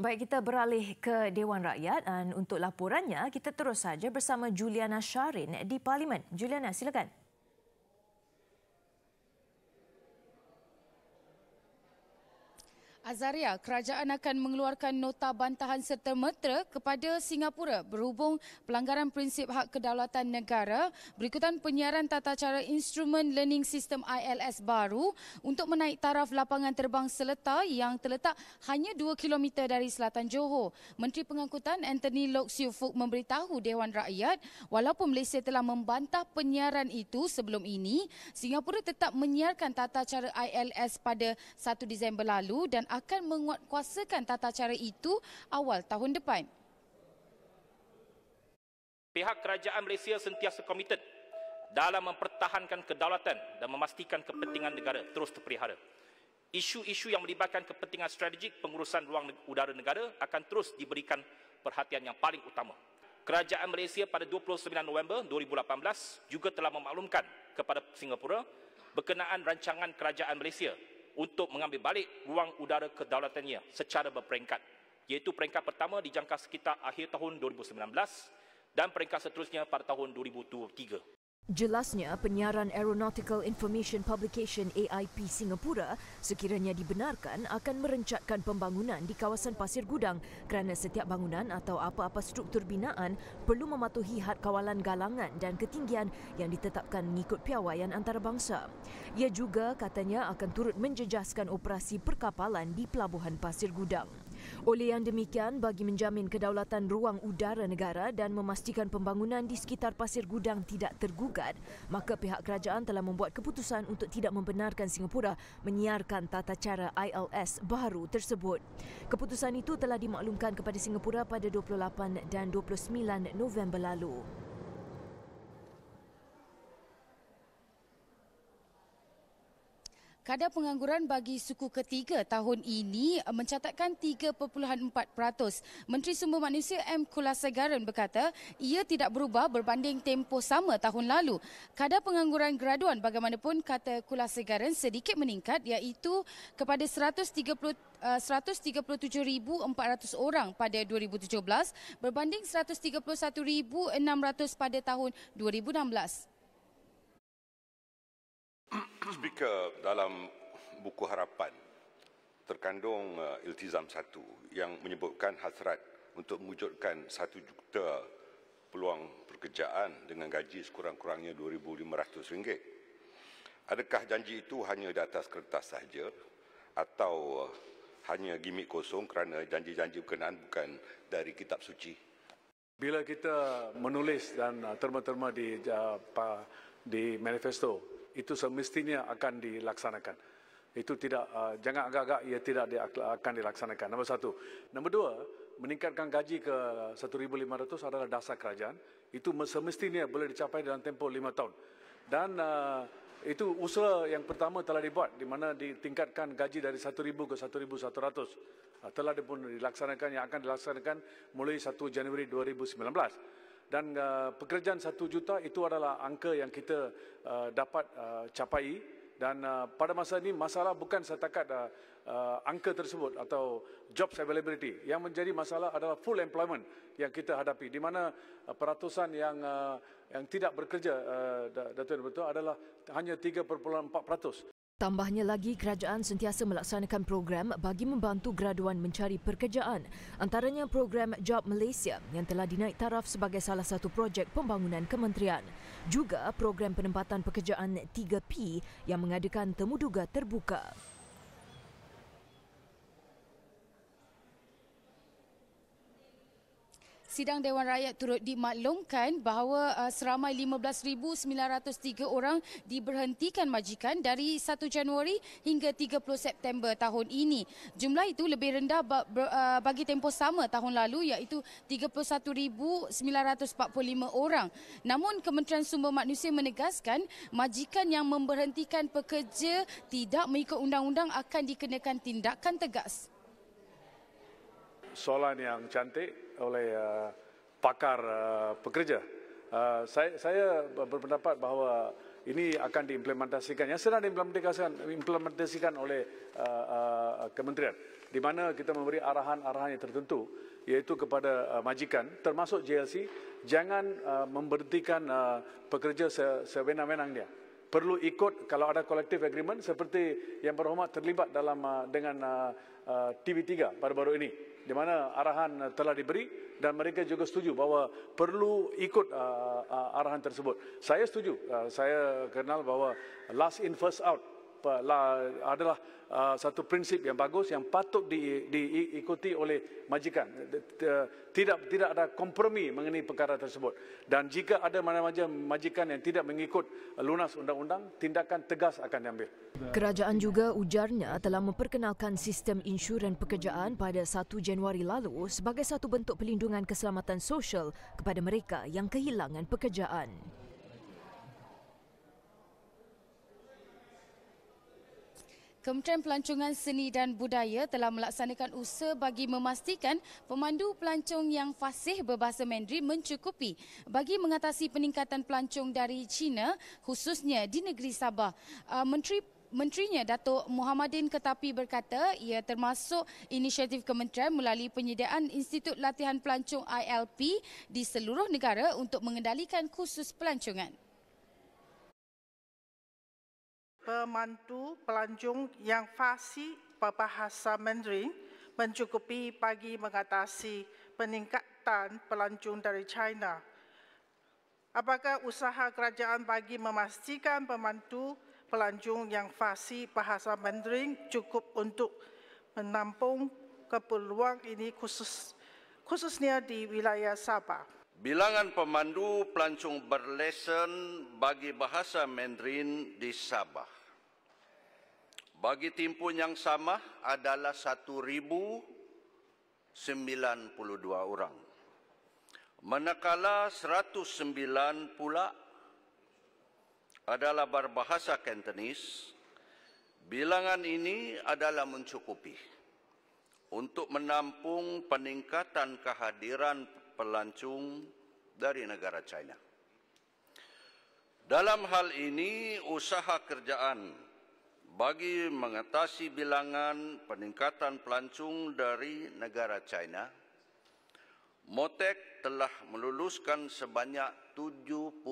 Baik, kita beralih ke Dewan Rakyat dan untuk laporannya kita terus saja bersama Juliana Sharin di Parlimen. Juliana, silakan. Azaria, kerajaan akan mengeluarkan nota bantahan serta-merta kepada Singapura berhubung pelanggaran prinsip hak kedaulatan negara berikutan penyiaran tata cara instrumen learning system ILS baru untuk menaik taraf lapangan terbang Seletar yang terletak hanya 2 km dari selatan Johor. Menteri Pengangkutan Anthony Loke Siu Fook memberitahu Dewan Rakyat walaupun Malaysia telah membantah penyiaran itu sebelum ini, Singapura tetap menyiarkan tata cara ILS pada 1 Disember lalu dan akan menguatkuasakan tata cara itu awal tahun depan. Pihak kerajaan Malaysia sentiasa komited dalam mempertahankan kedaulatan dan memastikan kepentingan negara terus terpelihara. Isu-isu yang melibatkan kepentingan strategik pengurusan ruang udara negara akan terus diberikan perhatian yang paling utama. Kerajaan Malaysia pada 29 November 2018 juga telah memaklumkan kepada Singapura berkenaan rancangan kerajaan Malaysia untuk mengambil balik ruang udara kedaulatannya secara berperingkat, iaitu peringkat pertama dijangka sekitar akhir tahun 2019 dan peringkat seterusnya pada tahun 2023. Jelasnya, penyiaran Aeronautical Information Publication AIP Singapura sekiranya dibenarkan akan merencatkan pembangunan di kawasan Pasir Gudang kerana setiap bangunan atau apa-apa struktur binaan perlu mematuhi had kawalan galangan dan ketinggian yang ditetapkan mengikut piawaian antarabangsa. Ia juga katanya akan turut menjejaskan operasi perkapalan di Pelabuhan Pasir Gudang. Oleh yang demikian, bagi menjamin kedaulatan ruang udara negara dan memastikan pembangunan di sekitar Pasir Gudang tidak tergugat, maka pihak kerajaan telah membuat keputusan untuk tidak membenarkan Singapura menyiarkan tata cara ILS baru tersebut. Keputusan itu telah dimaklumkan kepada Singapura pada 28 dan 29 November lalu. Kadar pengangguran bagi suku ketiga tahun ini mencatatkan 3.4%. Menteri Sumber Manusia M. Kulasegaran berkata ia tidak berubah berbanding tempoh sama tahun lalu. Kadar pengangguran graduan bagaimanapun, kata Kulasegaran, sedikit meningkat iaitu kepada 137,400 orang pada 2017 berbanding 131,600 pada tahun 2016. Speaker, dalam buku harapan terkandung iltizam 1 yang menyebutkan hasrat untuk mewujudkan 1 juta peluang pekerjaan dengan gaji sekurang-kurangnya RM2,500. Adakah janji itu hanya di atas kertas sahaja atau hanya gimik kosong kerana janji-janji berkenaan bukan dari kitab suci? Bila kita menulis dan terma-terma di manifesto, itu semestinya akan dilaksanakan. Itu tidak, jangan agak-agak ia tidak akan dilaksanakan. Nombor 1. Nombor 2, meningkatkan gaji ke 1,500 adalah dasar kerajaan. Itu semestinya boleh dicapai dalam tempoh 5 tahun. Dan itu usaha yang pertama telah dibuat, di mana ditingkatkan gaji dari 1,000 ke 1,100. Telah pun dilaksanakan, yang akan dilaksanakan mulai 1 Januari 2019. Dan pekerjaan 1 juta itu adalah angka yang kita dapat capai. Dan pada masa ini masalah bukan setakat angka tersebut atau jobs availability. Yang menjadi masalah adalah full employment yang kita hadapi, di mana peratusan yang tidak bekerja, Datuk Betul, adalah hanya 3.4%. Tambahnya lagi, kerajaan sentiasa melaksanakan program bagi membantu graduan mencari pekerjaan. Antaranya program Job Malaysia yang telah dinaik taraf sebagai salah satu projek pembangunan kementerian. Juga program penempatan pekerjaan 3P yang mengadakan temuduga terbuka. Sidang Dewan Rakyat turut dimaklumkan bahawa seramai 15,903 orang diberhentikan majikan dari 1 Januari hingga 30 September tahun ini. Jumlah itu lebih rendah bagi tempoh sama tahun lalu iaitu 31,945 orang. Namun Kementerian Sumber Manusia menegaskan majikan yang memberhentikan pekerja tidak mengikut undang-undang akan dikenakan tindakan tegas. Soalan yang cantik oleh pakar pekerja. Saya berpendapat bahawa ini akan diimplementasikan, yang sedang diimplementasikan oleh kementerian. di mana kita memberi arahan-arahan yang tertentu, iaitu kepada majikan, termasuk JLC, jangan memberhentikan pekerja sewenang-wenangnya. Perlu ikut kalau ada collective agreement seperti yang berhormat terlibat dengan TV3 baru-baru ini, di mana arahan telah diberi dan mereka juga setuju bahawa perlu ikut arahan tersebut. Saya setuju. Saya kenal bahawa last in first out adalah satu prinsip yang bagus yang patut diikuti oleh majikan. Tidak ada kompromi mengenai perkara tersebut. Dan jika ada mana-mana majikan yang tidak mengikut lunas undang-undang, tindakan tegas akan diambil. Kerajaan juga ujarnya telah memperkenalkan sistem insurans pekerjaan pada 1 Januari lalu sebagai satu bentuk pelindungan keselamatan sosial kepada mereka yang kehilangan pekerjaan. Kementerian Pelancongan Seni dan Budaya telah melaksanakan usaha bagi memastikan pemandu pelancong yang fasih berbahasa Mandarin mencukupi bagi mengatasi peningkatan pelancong dari China, khususnya di negeri Sabah. Menterinya Datuk Muhammadin Ketapi berkata ia termasuk inisiatif kementerian melalui penyediaan Institut Latihan Pelancong ILP di seluruh negara untuk mengendalikan khusus pelancongan. Pemandu pelancong yang fasih berbahasa Mandarin mencukupi bagi mengatasi peningkatan pelancong dari China. Apakah usaha kerajaan bagi memastikan pemandu pelancong yang fasih bahasa Mandarin cukup untuk menampung keperluan ini khususnya di wilayah Sabah? Bilangan pemandu pelancong berlesen bagi bahasa Mandarin di Sabah bagi timpun yang sama adalah 1,092 orang. Manakala 109 pula adalah berbahasa Cantonese, bilangan ini adalah mencukupi untuk menampung peningkatan kehadiran pelancong dari negara China. Dalam hal ini, usaha kerajaan bagi mengatasi bilangan peningkatan pelancong dari negara China, MOTEC telah meluluskan sebanyak 71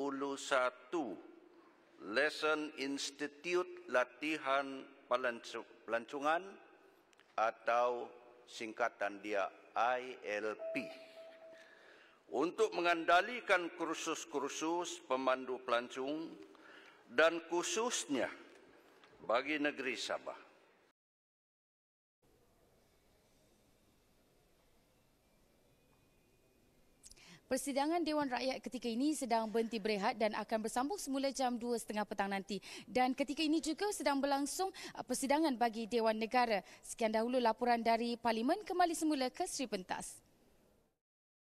lesson Institut Latihan Pelancongan atau singkatan dia ILP. Untuk mengendalikan kursus-kursus pemandu pelancong dan khususnya bagi negeri Sabah. Persidangan Dewan Rakyat ketika ini sedang berhenti berehat dan akan bersambung semula jam 2.30 petang nanti. Dan ketika ini juga sedang berlangsung persidangan bagi Dewan Negara. Sekian dahulu laporan dari Parlimen, kembali semula ke Sri Pentas.